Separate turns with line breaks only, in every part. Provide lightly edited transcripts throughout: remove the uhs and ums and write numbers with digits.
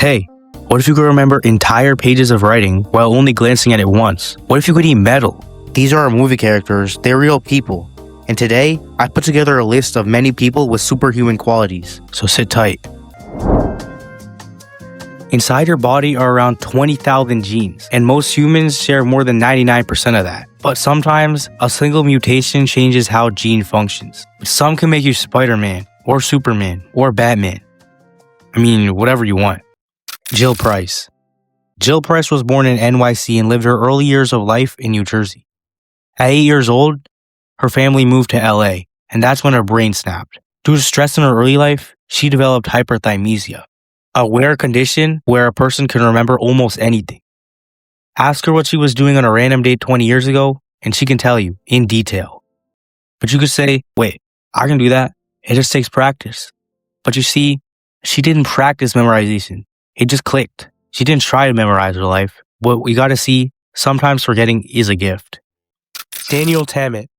Hey, what if you could remember entire pages of writing while only glancing at it once? What if you could eat metal? These are our movie characters, they're real people. And today, I put together a list of many people with superhuman qualities. So sit tight. Inside your body are around 20,000 genes, and most humans share more than 99% of that. But sometimes, a single mutation changes how gene functions. Some can make you Spider-Man, or Superman, or Batman. I mean, whatever you want. Jill Price. Jill Price was born in NYC and lived her early years of life in New Jersey. At 8 years old, her family moved to LA, and that's when her brain snapped. Due to stress in her early life, she developed hyperthymesia, a rare condition where a person can remember almost anything. Ask her what she was doing on a random date 20 years ago, and she can tell you in detail. But you could say, wait, I can do that. It just takes practice. But you see, she didn't practice memorization. It just clicked. She didn't try to memorize her life. What we gotta see, sometimes forgetting is a gift.
Daniel Tammet.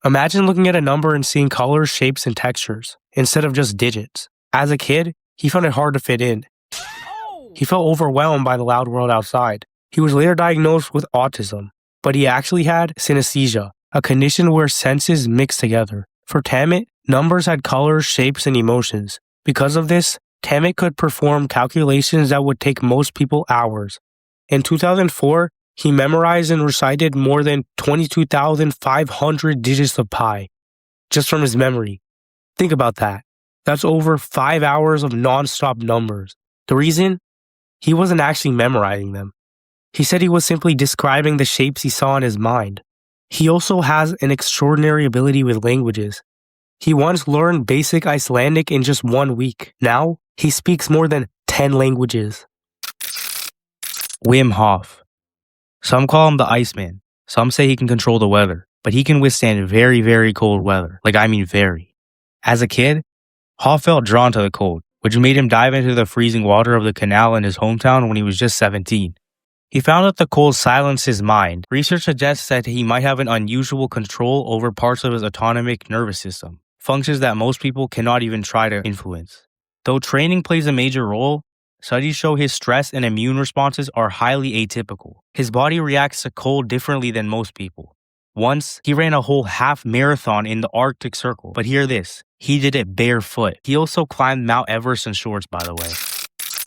Imagine looking at a number and seeing colors, shapes, and textures, instead of just digits. As a kid, he found it hard to fit in. He felt overwhelmed by the loud world outside. He was later diagnosed with autism, but he actually had synesthesia, a condition where senses mix together. For Tammet, numbers had colors, shapes, and emotions. Because of this, Tammet could perform calculations that would take most people hours. In 2004, he memorized and recited more than 22,500 digits of pi, just from his memory. Think about that. That's over 5 hours of non-stop numbers. The reason? He wasn't actually memorizing them. He said he was simply describing the shapes he saw in his mind. He also has an extraordinary ability with languages. He once learned basic Icelandic in just 1 week. Now, he speaks more than 10 languages.
Wim Hof. Some call him the Iceman. Some say he can control the weather, but he can withstand very, very cold weather. Like, I mean very. As a kid, Hof felt drawn to the cold, which made him dive into the freezing water of the canal in his hometown when he was just 17. He found that the cold silenced his mind. Research suggests that he might have an unusual control over parts of his autonomic nervous system, functions that most people cannot even try to influence. Though training plays a major role, studies show his stress and immune responses are highly atypical. His body reacts to cold differently than most people. Once, he ran a whole half marathon in the Arctic Circle. But hear this, he did it barefoot. He also climbed Mount Everest in shorts, by the way.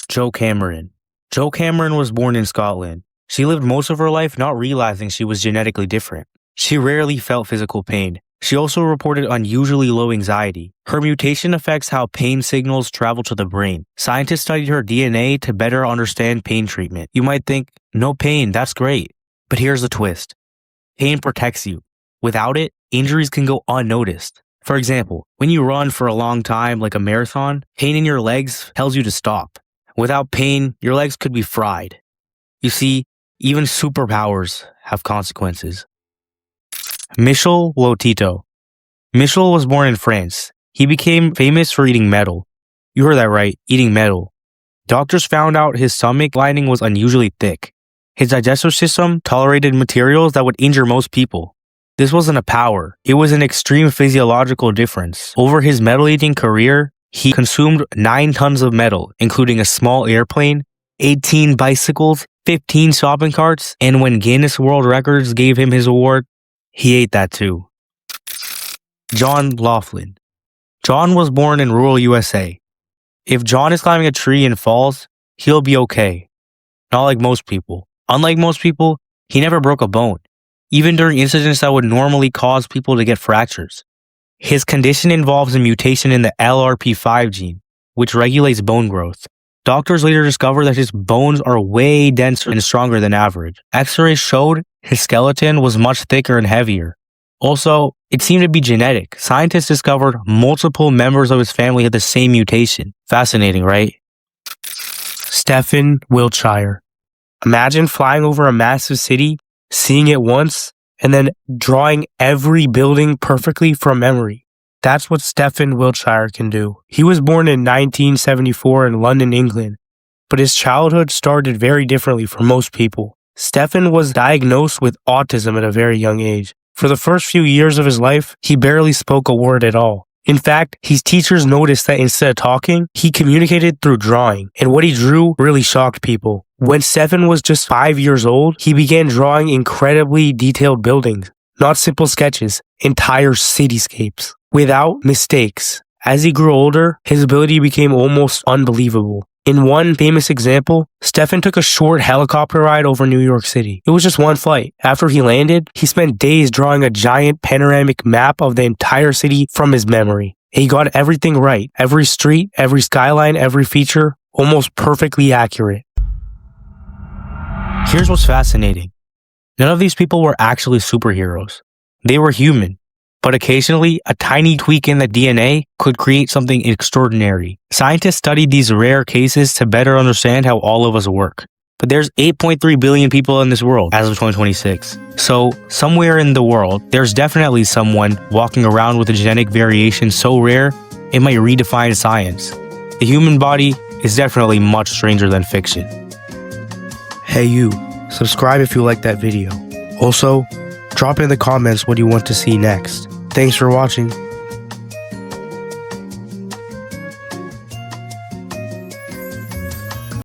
Jo Cameron. Jo Cameron was born in Scotland. She lived most of her life not realizing she was genetically different. She rarely felt physical pain. She also reported unusually low anxiety. Her mutation affects how pain signals travel to the brain. Scientists studied her DNA to better understand pain treatment. You might think, no pain, that's great. But here's the twist. Pain protects you. Without it, injuries can go unnoticed. For example, when you run for a long time, like a marathon, pain in your legs tells you to stop. Without pain, your legs could be fried. You see, even superpowers have consequences. Michel Lotito. Michel was born in France. He became famous for eating metal. You heard that right, eating metal. Doctors found out his stomach lining was unusually thick. His digestive system tolerated materials that would injure most people. This wasn't a power. It was an extreme physiological difference. Over his metal-eating career, he consumed 9 tons of metal, including a small airplane, 18 bicycles, 15 shopping carts, and when Guinness World Records gave him his award, he ate that too. John Laughlin. John was born in rural USA. If John is climbing a tree and falls, he'll be okay. Not like most people. Unlike most people, he never broke a bone, even during incidents that would normally cause people to get fractures. His condition involves a mutation in the LRP5 gene, which regulates bone growth. Doctors later discovered that his bones are way denser and stronger than average. X-rays showed his skeleton was much thicker and heavier. Also, it seemed to be genetic. Scientists discovered multiple members of his family had the same mutation. Fascinating, right?
Stephen Wiltshire. Imagine flying over a massive city, seeing it once, and then drawing every building perfectly from memory. That's what Stephen Wiltshire can do. He was born in 1974 in London, England, but his childhood started very differently for most people. Stephen was diagnosed with autism at a very young age. For the first few years of his life, he barely spoke a word at all. In fact, his teachers noticed that instead of talking, he communicated through drawing, and what he drew really shocked people. When Stefan was just 5 years old, he began drawing incredibly detailed buildings, not simple sketches, entire cityscapes, without mistakes. As he grew older, his ability became almost unbelievable. In one famous example, Stefan took a short helicopter ride over New York City. It was just one flight. After he landed, he spent days drawing a giant panoramic map of the entire city from his memory. He got everything right. Every street, every skyline, every feature, almost perfectly accurate.
Here's what's fascinating. None of these people were actually superheroes. They were human. But occasionally, a tiny tweak in the DNA could create something extraordinary. Scientists studied these rare cases to better understand how all of us work. But there's 8.3 billion people in this world as of 2026. So, somewhere in the world, there's definitely someone walking around with a genetic variation so rare, it might redefine science. The human body is definitely much stranger than fiction.
Hey you, subscribe if you like that video. Also, drop in the comments what you want to see next. Thanks for watching.